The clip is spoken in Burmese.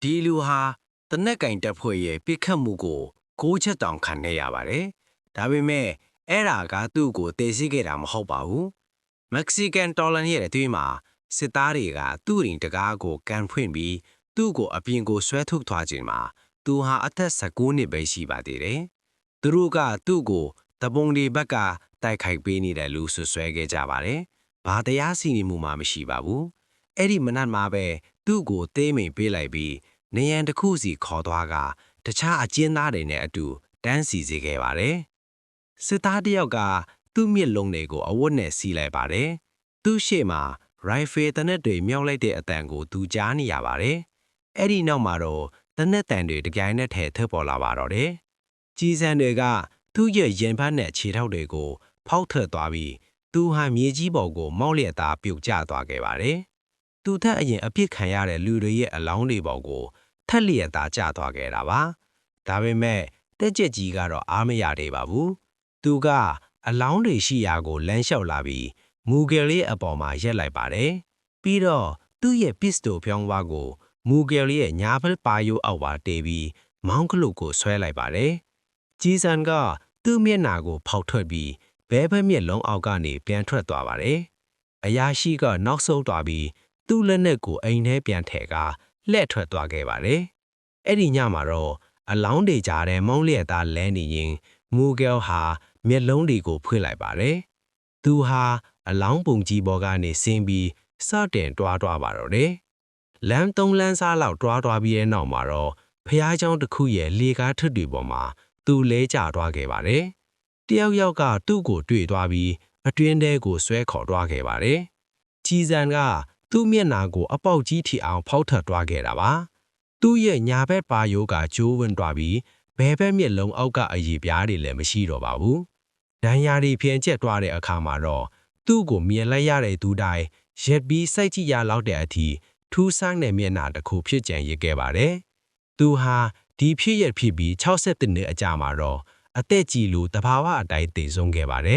ဒီလူဟာတနက်ကင်တက်ဖွဲ့ရဲ့ပြစ်ခတ်မှုကို6ချက်တောင်ခံနေရပါတယ်။ဒါပေမဲ့အဲ့ဒါကသူ့ကိုတည်ရှိခဲ့တာမဟုတ်ပါဘူး။မက္ကဆီကန်တော်လန်ရဲ့အတွင်းမှာစစ်သားတွေကသူ့ရင်တကားကိုကန်ဖွင့်ပြီးသူ့ကိုအပြင်ကိုဆွဲထုတ်သွားခြင်းမှာသူဟာအသက်19နှစ်ပဲရှိပါသေးတယ်။သူတို့ကသူ့ကိုတပုံဒီဘက်ကတိုက်ခိုက်ပေးနေတယ်လို့ဆွဆွဲခဲ့ကြပါတယ်။ဘာတရားစီရင်မှုမှမရှိပါဘူး။အဲ့ဒီမနက်မှာပဲသူ့ကိုသေးမိန်ပေးလိုက်ပြီးနေရန်တစ်ခုစီခေါ်သွားကတခြားအကျဉ်းသားတွေနဲ့အတူတန်းစီစေခဲ့ပါတယ်။စစ်သားတစ်ယောက်ကသူ့မျက်လုံးတွေကိုအဝတ်နဲ့စီးလိုက်ပါတယ်။သူ့ရှေ့မှာရိုင်ဖယ်တနက်တွေမြောက်လိုက်တဲ့အတန်ကိုသူကြားနေရပါတယ်။အဲ့ဒီနောက်မှာတော့တနက်တန်တွေတကြိုင်နဲ့ထဲထွက်ပေါ်လာပါတော့တယ်။ကြီးစံတွေကသူ့ရဲ့ရင်ဖတ်နဲ့ခြေထောက်တွေကိုဖောက်ထွက်သွားပြီးသူဟာမြေကြီးပေါ်ကိုမောက်လျက်သားပြုတ်ကျသွားခဲ့ပါတယ်။သူထက်အရင်အပြစ်ခံရတဲ့လူတွေရဲ့အလောင်းတွေပေါ်ကိုထက်လျက်သားကျသွားခဲ့တာပါ။ဒါပေမဲ့တက်ကြက်ကြီးကတော့အားမရသေးပါဘူး။သူကအလောင်းတွေရှိရာကိုလမ်းလျှောက်လာပြီးမူဂယ်လေးအပေါ်မှာရက်လိုက်ပါတယ်။ပြီးတော့သူ့ရဲ့ပစ္စတိုဖြောင်းဝါကိုမူဂယ်လေးရဲ့ညာဘက်ပါယိုးအောက်ပါတေးပြီးမောင်းကလုတ်ကိုဆွဲလိုက်ပါတယ်။ကြီးစံကသူ့မျက်နှာကိုဖောက်ထွက်ပြီးဘဲဘက်မျက်လုံးအောက်ကနေပြန်ထွက်သွားပါတယ်။အရာရှိကနောက်ဆုတ်သွားပြီးသူ့လက်နဲ့ကိုအိမ်ထဲပြန်ထည့်ကလှည့်ထွက်သွားခဲ့ပါတယ်။အဲ့ဒီညမှာတော့အလောင်းတွေကြားထဲမုံလျက်သားလဲနေရင်မူဂယ်ဟာမျက်လုံးတွေကိုဖွင့်လိုက်ပါတယ်။သူဟာအလောင်းပုံကြီးပေါ်ကနေဆင်းပြီးစတင်တွားပါတော့တယ်။လမ်း3လမ်းစားလောက်တွားပြီးတဲ့နောက်မှာတော့ဖျားเจ้าတစ်ခုရဲ့လေကားထွတ်တွေပေါ်မှာသူလဲကျသွားခဲ့ပါတယ်။တယောက်ကသူ့ကိုတွေ့သွားပြီးအတွင်းထဲကိုဆွဲခေါ်သွားခဲ့ပါတယ်။ကြီးစံကသူ့မျက်နှာကိုအပေါက်ကြီးထီအောင်ဖောက်ထွက်သွားခဲ့တာပါ။သူ့ရဲ့ညာဘက်ပါယိုးကကျိုးဝင်သွားပြီးဘဲဘက်မျက်လုံးအောက်ကအရည်ပြားတွေလည်းမရှိတော့ပါဘူး။ဒဏ်ရာတွေဖြင်းကျက်သွားတဲ့အခါမှာတော့သူ့ကိုမြင်လိုက်ရတဲ့သူတိုင်းရက်ပြီးစိတ်ကြည်ရလောက်တဲ့အထိထူးဆန်းတဲ့မျက်နှာတစ်ခုဖြစ်ကြံရခဲ့ပါတယ်။သူဟာဒီဖြစ်ရဖြစ်ပြီး62နှစ်အကြာမှာတော့အသက်ကြီးလို့တဘာဝအတိုင်းတည်ဆုံးခဲ့ပါတယ်